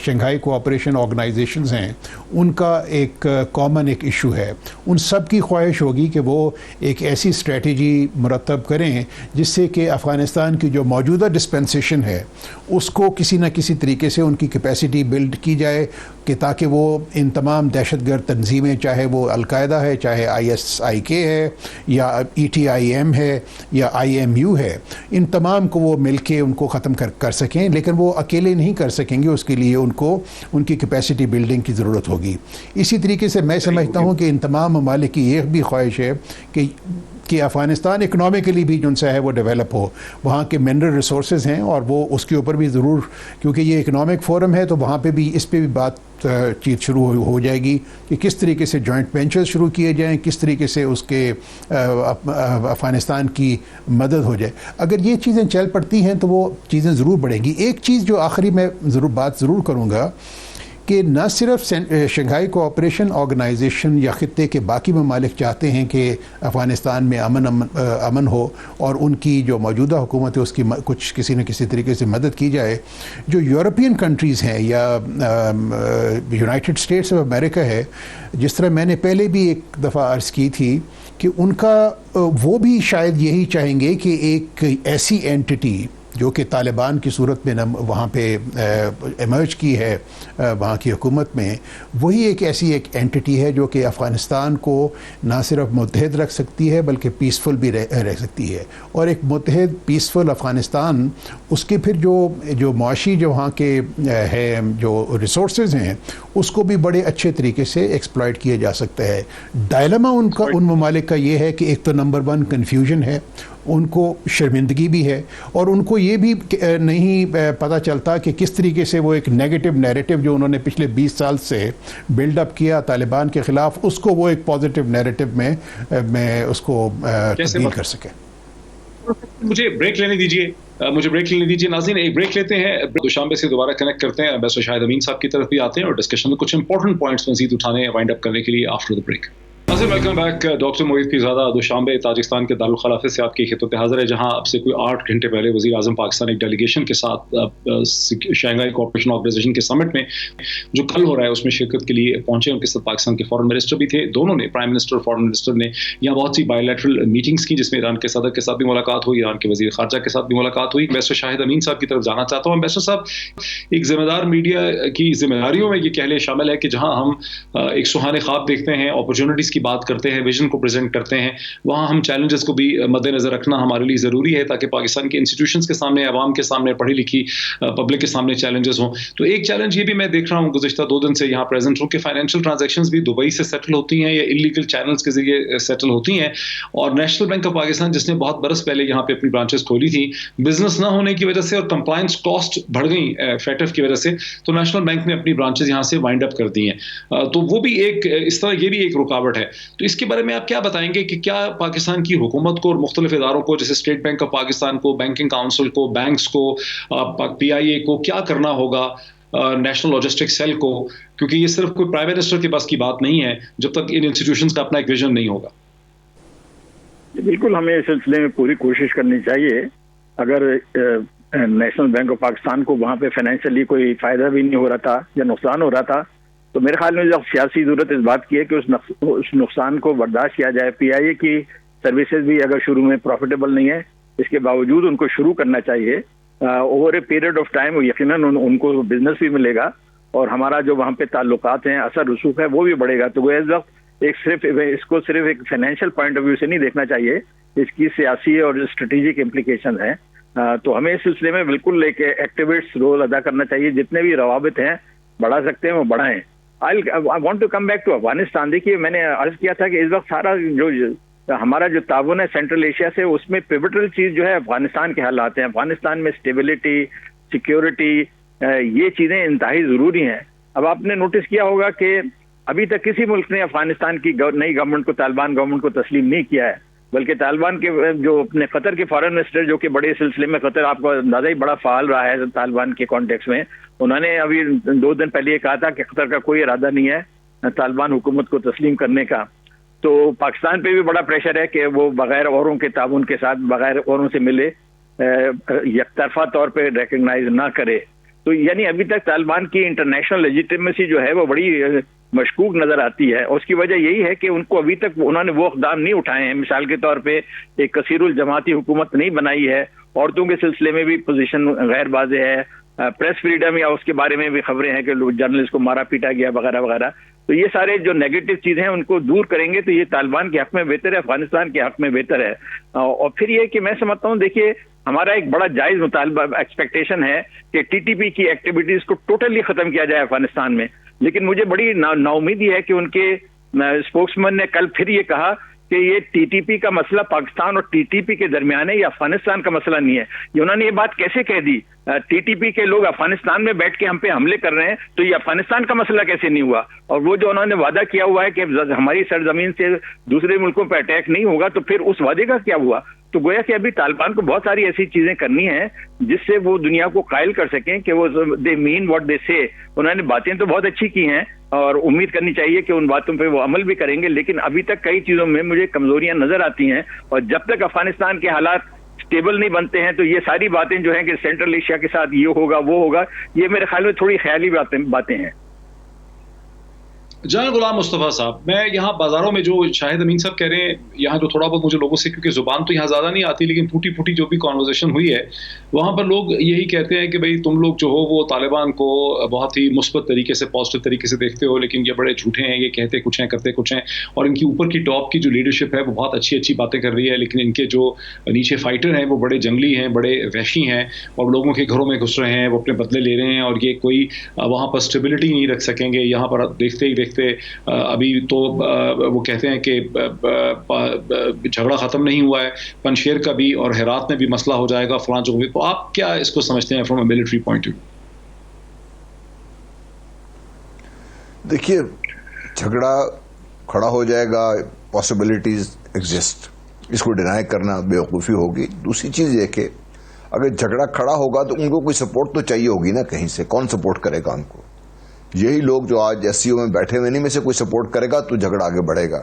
شنگھائی کوآپریشن آرگنائزیشنز ہیں ان کا ایک کامن ایک ایشو ہے. ان سب کی خواہش ہوگی کہ وہ ایک ایسی اسٹریٹجی مرتب کریں جس سے کہ افغانستان کی جو موجودہ ڈسپنسیشن ہے اس کو کسی نہ کسی طریقے سے ان کی کیپیسٹی بلڈ کی جائے، کہ تاکہ وہ ان تمام دہشت گرد تنظیمیں، چاہے وہ القاعدہ ہے، چاہے ISIK ہے، یا ETIM ہے، یا IMU ہے، ان تمام کو وہ مل کے ان کو ختم کر سکیں. لیکن وہ اکیلے نہیں کر سکیں گے، اس کے لیے ان کو ان کی کیپیسٹی بلڈنگ کی ضرورت ہوگی. اسی طریقے سے میں سمجھتا ہوں کہ ان تمام ممالک کی یہ بھی خواہش ہے کہ افغانستان اکنامکلی بھی جو ہے وہ ڈیولپ ہو. وہاں کے منرل ریسورسز ہیں اور وہ اس کے اوپر بھی ضرور، کیونکہ یہ اکنامک فورم ہے تو وہاں پہ بھی اس پہ بھی بات چیت شروع ہو جائے گی کہ کس طریقے سے جوائنٹ وینچر شروع کیے جائیں، کس طریقے سے اس کے افغانستان کی مدد ہو جائے. اگر یہ چیزیں چل پڑتی ہیں تو وہ چیزیں ضرور بڑھیں گی. ایک چیز جو آخری میں بات ضرور کروں گا کہ نہ صرف شنگھائی کوآپریشن آرگنائزیشن یا خطے کے باقی ممالک چاہتے ہیں کہ افغانستان میں امن ہو اور ان کی جو موجودہ حکومت ہے اس کی کچھ کسی نہ کسی طریقے سے مدد کی جائے. جو یورپین کنٹریز ہیں یا یونائٹڈ اسٹیٹس آف امریکہ ہے, جس طرح میں نے پہلے بھی ایک دفعہ عرض کی تھی کہ ان کا وہ بھی شاید یہی چاہیں گے کہ ایک ایسی اینٹی جو کہ طالبان کی صورت میں وہاں پہ ایمرج کی ہے وہاں کی حکومت میں, وہی ایک ایسی ایک اینٹی ہے جو کہ افغانستان کو نہ صرف متحد رکھ سکتی ہے بلکہ پیسفل بھی رہ سکتی ہے. اور ایک متحد پیسفل افغانستان, اس کے پھر جو معاشی جو وہاں کے ہے جو ریسورسز ہیں اس کو بھی بڑے اچھے طریقے سے ایکسپلائٹ کیا جا سکتا ہے. ڈائلما ان ممالک کا یہ ہے کہ ایک تو نمبر 1 کنفیوژن ہے, ان کو شرمندگی بھی ہے, اور ان کو یہ بھی نہیں پتہ چلتا کہ کس طریقے سے وہ ایک نیگیٹو نیریٹو جو انہوں نے پچھلے 20 سال سے بلڈ اپ کیا طالبان کے خلاف, اس کو وہ ایک پازیٹیو نیریٹو میں اس کو تبدیل کر سکے. مجھے بریک لینے دیجیے ناظرین, ایک بریک لیتے ہیں. دوشنبے سے دوبارہ کنیکٹ کرتے ہیں, امبیسڈر شاہد امین صاحب کی طرف بھی آتے ہیں اور ڈسکشن میں کچھ امپورٹنٹ پوائنٹس مزید اٹھانے ہیں وائنڈ اپ کرنے کے لیے after the break. Welcome back. Doctor Moeed Pirzada Dushanbe Tajikistan کے دارالخلافے سے آپ کی خدمت حاضر ہے, جہاں اب سے کوئی 8 گھنٹے پہلے وزیر اعظم پاکستان ایک ڈیلیگیشن کے ساتھ شنگھائی کوآپریشن آرگنائزیشن کے سمٹ میں جو کل ہو رہا ہے اس میں شرکت کے لیے پہنچے. ان کے ساتھ پاکستان کے فارن منسٹر بھی تھے. دونوں نے, پرائم منسٹر اور فارن منسٹر نے یہاں بہت سی بائی لیٹرل میٹنگس کی, جس میں ایران کے صدر کے ساتھ بھی ملاقات ہوئی, ایران کے وزیر خارجہ کے ساتھ بھی ملاقات ہوئی. امبیسڈر شاہد امین صاحب کی طرف جانا چاہتا ہوں. امبیسڈر صاحب, ایک ذمہ دار میڈیا کی ذمہ داریوں میں یہ کہنے شامل ہے کہ جہاں ہم ایک سہانے خواب دیکھتے ہیں, اپرچونٹیز کی بات کرتے ہیں, کو پریزنٹ کرتے ہیں, وہاں ہم چیلنجز کو بھی مد نظر رکھنا ہمارے لیے ضروری ہے تاکہ پاکستان کے انسٹیٹیوشنز کے سامنے, عوام کے سامنے, پڑھی لکھی پبلک کے سامنے چیلنجز ہوں. تو ایک چیلنج یہ بھی میں دیکھ رہا ہوں گزشتہ 2 دن سے یہاں پریزنٹ ہوں کہ فائنینشیل ٹرانزیکشنز بھی دبئی سے سیٹل ہوتی ہیں یا انلیگل چینلز کے ذریعے سیٹل ہوتی ہیں, اور نیشنل بینک آف پاکستان جس نے بہت برس پہلے یہاں پہ اپنی برانچز کھولی تھی, بزنس نہ ہونے کی وجہ سے اور کمپلائنس کاسٹ بڑھ گئی فیٹف کی وجہ سے, تو نیشنل بینک نے اپنی برانچز یہاں سے وائنڈ اپ کر دی ہیں. تو وہ بھی ایک اس طرح یہ بھی ایک رکاوٹ ہے. تو اس کے بارے میں آپ کیا بتائیں گے کہ کیا پاکستان کی حکومت کو اور مختلف اداروں کو جیسے اسٹیٹ بینک آف پاکستان کو, بینکنگ کاؤنسل کو, بینکس کو, PIA کو کیا کرنا ہوگا, نیشنل لاجسٹک سیل کو, کیونکہ یہ صرف کوئی پرائم منسٹر کے پاس کی بات نہیں ہے جب تک ان انسٹیٹیوشنز کا اپنا ایک ویژن نہیں ہوگا. بالکل, ہمیں اس سلسلے میں پوری کوشش کرنی چاہیے. اگر نیشنل بینک آف پاکستان کو وہاں پہ فائنینشلی کوئی فائدہ بھی نہیں ہو رہا تھا یا نقصان ہو رہا تھا, تو میرے خیال میں سیاسی ضرورت اس بات کی ہے کہ اس نقصان کو برداشت کیا جائے. PIA کی سروسز بھی اگر شروع میں پروفیٹیبل نہیں ہے, اس کے باوجود ان کو شروع کرنا چاہیے. Over a period of time یقیناً ان کو بزنس بھی ملے گا اور ہمارا جو وہاں پہ تعلقات ہیں, اثر رسوخ ہے, وہ بھی بڑھے گا. تو وہ اس وقت اس کو صرف ایک فائنینشیل پوائنٹ آف ویو سے نہیں دیکھنا چاہیے, اس کی سیاسی اور اسٹریٹجک امپلیکیشن ہیں. تو ہمیں اس سلسلے میں بالکل ایک ایکٹیوسٹ رول ادا کرنا چاہیے. جتنے بھی روابط ہیں بڑھا سکتے ہیں وہ بڑھائیں. I want to come back to Afghanistan. دیکھیے, میں نے عرض کیا تھا کہ اس وقت سارا جو ہمارا جو تعاون ہے سینٹرل ایشیا سے, اس میں پیوٹل چیز جو ہے افغانستان کے حالات ہیں. افغانستان میں اسٹیبلٹی, سیکیورٹی, یہ چیزیں انتہائی ضروری ہیں. اب آپ نے نوٹس کیا ہوگا کہ ابھی تک کسی ملک نے افغانستان کی نئی گورنمنٹ کو, طالبان گورنمنٹ کو تسلیم نہیں کیا ہے, بلکہ طالبان کے جو اپنے قطر کے فارن منسٹر جو کہ بڑے سلسلے میں, قطر آپ کو اندازہ ہی بڑا فعال رہا ہے طالبان کے کانٹیکس میں, انہوں نے ابھی 2 دن پہلے یہ کہا تھا کہ قطر کا کوئی ارادہ نہیں ہے طالبان حکومت کو تسلیم کرنے کا. تو پاکستان پہ بھی بڑا پریشر ہے کہ وہ بغیر اوروں کے تعاون کے ساتھ, بغیر اوروں سے ملے, یک طرفہ طور پہ ریکگنائز نہ کرے. تو یعنی ابھی تک طالبان کی انٹرنیشنل لیجیٹیمیسی جو ہے وہ بڑی مشکوک نظر آتی ہے. اور اس کی وجہ یہی ہے کہ ان کو ابھی تک انہوں نے وہ اقدام نہیں اٹھائے ہیں. مثال کے طور پہ ایک کثیر الجماعتی حکومت نہیں بنائی ہے, عورتوں کے سلسلے میں بھی پوزیشن غیر واضح ہے, پریس فریڈم یا اس کے بارے میں بھی خبریں ہیں کہ جرنلسٹ کو مارا پیٹا گیا وغیرہ وغیرہ. تو یہ سارے جو نیگیٹو چیزیں ہیں ان کو دور کریں گے تو یہ طالبان کے حق میں بہتر ہے, افغانستان کے حق میں بہتر ہے. اور پھر یہ کہ میں سمجھتا ہوں, دیکھیے ہمارا ایک بڑا جائز مطالبہ ایکسپیکٹیشن ہے کہ TTP کی ایکٹیویٹیز کو ٹوٹلی ختم کیا جائے افغانستان میں. لیکن مجھے بڑی نا امیدی ہے کہ ان کے اسپوکس مین نے کل پھر یہ کہا کہ یہ TTP کا مسئلہ پاکستان اور TTP کے درمیان ہے, یہ افغانستان کا مسئلہ نہیں ہے. یہ انہوں نے یہ بات کیسے کہہ دی, TTP کے لوگ افغانستان میں بیٹھ کے ہم پہ حملے کر رہے ہیں تو یہ افغانستان کا مسئلہ کیسے نہیں ہوا؟ اور وہ جو انہوں نے وعدہ کیا ہوا ہے کہ ہماری سرزمین سے دوسرے ملکوں پہ اٹیک نہیں ہوگا, تو پھر اس وعدے کا کیا ہوا؟ تو گویا کہ ابھی طالبان کو بہت ساری ایسی چیزیں کرنی ہیں جس سے وہ دنیا کو قائل کر سکیں کہ وہ دے مین واٹ دے سے. انہوں نے باتیں تو بہت اچھی کی ہیں اور امید کرنی چاہیے کہ ان باتوں پہ وہ عمل بھی کریں گے, لیکن ابھی تک کئی چیزوں میں مجھے کمزوریاں نظر آتی ہیں, اور جب تک افغانستان کے حالات اسٹیبل نہیں بنتے ہیں تو یہ ساری باتیں جو ہیں کہ سینٹرل ایشیا کے ساتھ یہ ہوگا وہ ہوگا, یہ میرے خیال میں تھوڑی خیالی باتیں ہیں. جنرل غلام مصطفیٰ صاحب, میں یہاں بازاروں میں جو شاہد امین صاحب کہہ رہے ہیں, یہاں جو تھوڑا بہت مجھے لوگوں سے, کیونکہ زبان تو یہاں زیادہ نہیں آتی, لیکن ٹوٹی پھوٹی جو بھی کانورزیشن ہوئی ہے وہاں پر لوگ یہی کہتے ہیں کہ بھئی تم لوگ جو ہو وہ طالبان کو بہت ہی مثبت طریقے سے, پازیٹیو طریقے سے دیکھتے ہو, لیکن یہ بڑے جھوٹے ہیں, یہ کہتے کچھ ہیں کرتے کچھ ہیں, اور ان کی اوپر کی ٹاپ کی جو لیڈرشپ ہے وہ بہت اچھی باتیں کر رہی ہے, لیکن ان کے جو نیچے فائٹر ہیں وہ بڑے جنگلی ہیں, بڑے وحشی ہیں, اور لوگوں کے گھروں میں گھس رہے ہیں, وہ اپنے بدلے لے رہے ہیں, اور یہ کوئی وہاں پر اسٹیبلٹی نہیں رکھ سکیں گے. یہاں پر دیکھتے ہی دیکھتے ابھی تو وہ کہتے ہیں کہ جھگڑا ختم نہیں ہوا ہے, پنشیر کا بھی اور ہرات میں بھی مسئلہ ہو جائے گا فلاں جگہ. تو آپ کیا اس کو سمجھتے ہیں from a military point of view? دیکھیے, جھگڑا کھڑا ہو جائے گا, پاسبلٹیز ایگزسٹ, اس کو ڈینائی کرنا بیوقوفی ہوگی. دوسری چیز یہ کہ اگر جھگڑا کھڑا ہوگا تو ان کو کوئی سپورٹ تو چاہیے ہوگی نا کہیں سے. کون سپورٹ کرے گا ان کو؟ یہی لوگ جو آج ایس سی او میں بیٹھے ہوئے, نہیں میں سے کوئی سپورٹ کرے گا تو جھگڑا آگے بڑھے گا.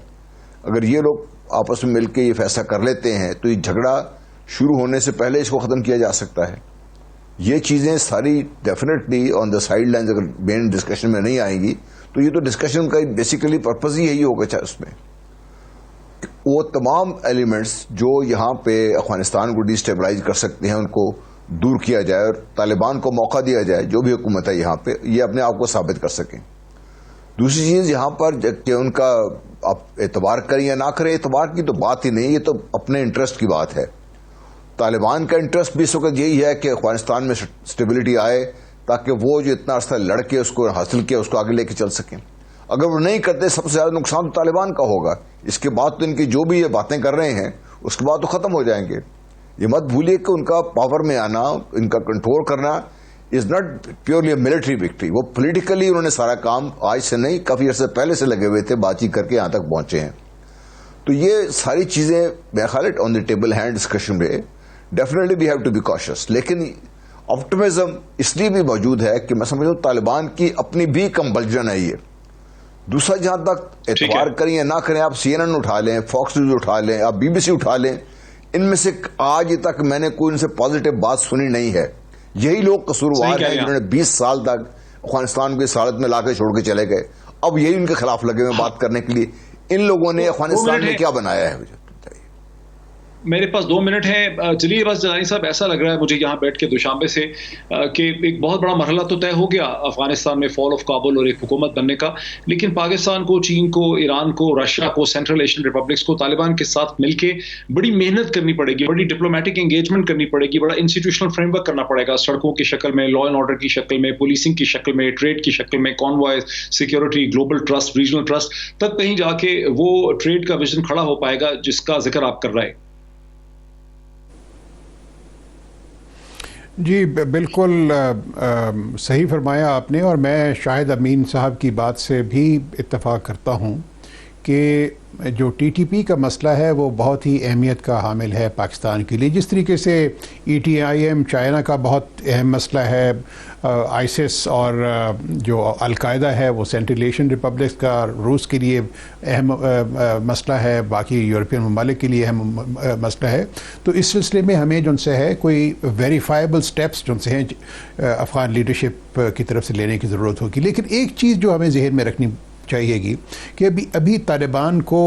اگر یہ لوگ آپس میں مل کے یہ فیصلہ کر لیتے ہیں تو یہ جھگڑا شروع ہونے سے پہلے اس کو ختم کیا جا سکتا ہے. یہ چیزیں ساری definitely on the side lines اگر مین ڈسکشن میں نہیں آئیں گی تو یہ تو ڈسکشن کا بیسیکلی پرپز ہی یہی ہوگا. اس میں وہ تمام ایلیمنٹس جو یہاں پہ افغانستان کو ڈیسٹیبلائز کر سکتے ہیں ان کو دور کیا جائے, اور طالبان کو موقع دیا جائے, جو بھی حکومت ہے یہاں پہ, یہ اپنے آپ کو ثابت کر سکیں. دوسری چیز یہاں پر کہ ان کا آپ اعتبار کریں یا نہ کریں, اعتبار کی تو بات ہی نہیں, یہ تو اپنے انٹرسٹ کی بات ہے. طالبان کا انٹرسٹ بھی اس وقت یہی ہے کہ افغانستان میں اسٹیبلٹی آئے تاکہ وہ جو اتنا عرصہ لڑ کے اس کو حاصل کیا اس کو آگے لے کے چل سکیں. اگر وہ نہیں کرتے سب سے زیادہ نقصان تو طالبان کا ہوگا. اس کے بعد تو ان کی جو بھی یہ باتیں کر رہے ہیں اس کے بعد تو ختم ہو جائیں گے. یہ مت بھولیے کہ ان کا پاور میں آنا, ان کا کنٹرول کرنا is not purely a military victory. وہ پولیٹیکلی انہوں نے سارا کام آج سے نہیں کافی عرصے پہلے سے لگے ہوئے تھے, بات چیت کر کے یہاں تک پہنچے ہیں. تو یہ ساری چیزیں میرا خیال ہے on the table hand discussion میں definitely we have to be cautious. لیکن آپٹمزم اس لیے بھی موجود ہے کہ میں سمجھتا ہوں طالبان کی اپنی بھی کمپلژن ہے یہ. دوسرا, جہاں تک اعتبار کریں یا نہ کریں, آپ سی این این اٹھا لیں, فاکس نیوز اٹھا لیں, آپ بی بی سی اٹھا لیں, ان میں سے آج تک میں نے کوئی ان سے پازیٹیو بات سنی نہیں ہے. یہی لوگ قصوروار ہیں جنہوں نے 20 سال تک افغانستان کو اس حالت میں لا کے چھوڑ کے چلے گئے. اب یہی ان کے خلاف لگے ہوئے بات کرنے کے لیے. ان لوگوں نے افغانستان میں کیا بنایا ہے؟ میرے پاس 2 منٹ ہیں. چلیے بس جلانی صاحب, ایسا لگ رہا ہے مجھے یہاں بیٹھ کے دوشنبے سے کہ ایک بہت بڑا مرحلہ تو طے ہو گیا افغانستان میں فال آف کابل اور ایک حکومت بننے کا, لیکن پاکستان کو, چین کو, ایران کو, رشیا کو, سینٹرل ایشین ریپبلکس کو طالبان کے ساتھ مل کے بڑی محنت کرنی پڑے گی, بڑی ڈپلومیٹک انگیجمنٹ کرنی پڑے گی, بڑا انسٹیٹیوشنل فریم ورک کرنا پڑے گا, سڑکوں کی شکل میں, لا اینڈ آرڈر کی شکل میں, پولیسنگ کی شکل میں, ٹریڈ کی شکل میں, convoys, security, global trust, regional trust تک کہیں جا کے وہ ٹریڈ کا وژن کھڑا ہو پائے گا جس کا ذکر آپ کر رہے ہیں. جی بالکل صحیح فرمایا آپ نے, اور میں شاہد امین صاحب کی بات سے بھی اتفاق کرتا ہوں کہ جو ٹی ٹی پی کا مسئلہ ہے وہ بہت ہی اہمیت کا حامل ہے پاکستان کے لیے. جس طریقے سے E T I am China کا بہت اہم مسئلہ ہے, آئیسس اور جو القاعدہ ہے وہ سینٹرل ایشین ریپبلکس کا روس کے لیے اہم مسئلہ ہے, باقی یورپین ممالک کے لیے اہم مسئلہ ہے. تو اس سلسلے میں ہمیں جن سے ہے کوئی ویریفائبل سٹیپس جن سے ہیں افغان لیڈرشپ کی طرف سے لینے کی ضرورت ہوگی. لیکن ایک چیز جو ہمیں ذہن میں رکھنی چاہیے گی کہ ابھی طالبان کو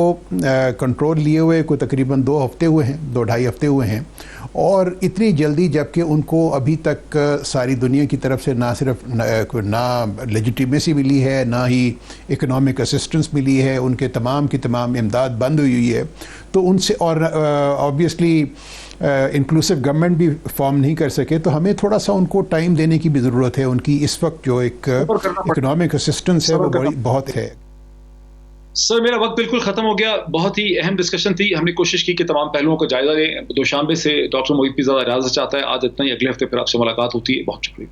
کنٹرول لیے ہوئے کوئی تقریباً 2 ہفتے ہوئے ہیں, 2-2.5 ہفتے ہوئے ہیں, اور اتنی جلدی جبکہ ان کو ابھی تک ساری دنیا کی طرف سے نہ صرف نہ لیجیٹیمیسی ملی ہے, نہ ہی اکنامک اسسٹنس ملی ہے, ان کے تمام کی تمام امداد بند ہوئی ہے. تو ان سے, اور آبویسلی انکلوسیو گورنمنٹ بھی فارم نہیں کر سکے, تو ہمیں تھوڑا سا ان کو ٹائم دینے کی بھی ضرورت ہے. ان کی اس وقت جو ایک اکنامک اسسٹنس ہے وہ بہت ہے. سر میرا وقت بالکل ختم ہو گیا. بہت ہی اہم ڈسکشن تھی, ہم نے کوشش کی کہ تمام پہلوؤں کا جائزہ لیں. دوشنبے سے ڈاکٹر محیط پیرزادہ اجازت چاہتا ہے. آج اتنا ہی, اگلے ہفتے پھر آپ سے ملاقات ہوتی ہے. بہت شکریہ.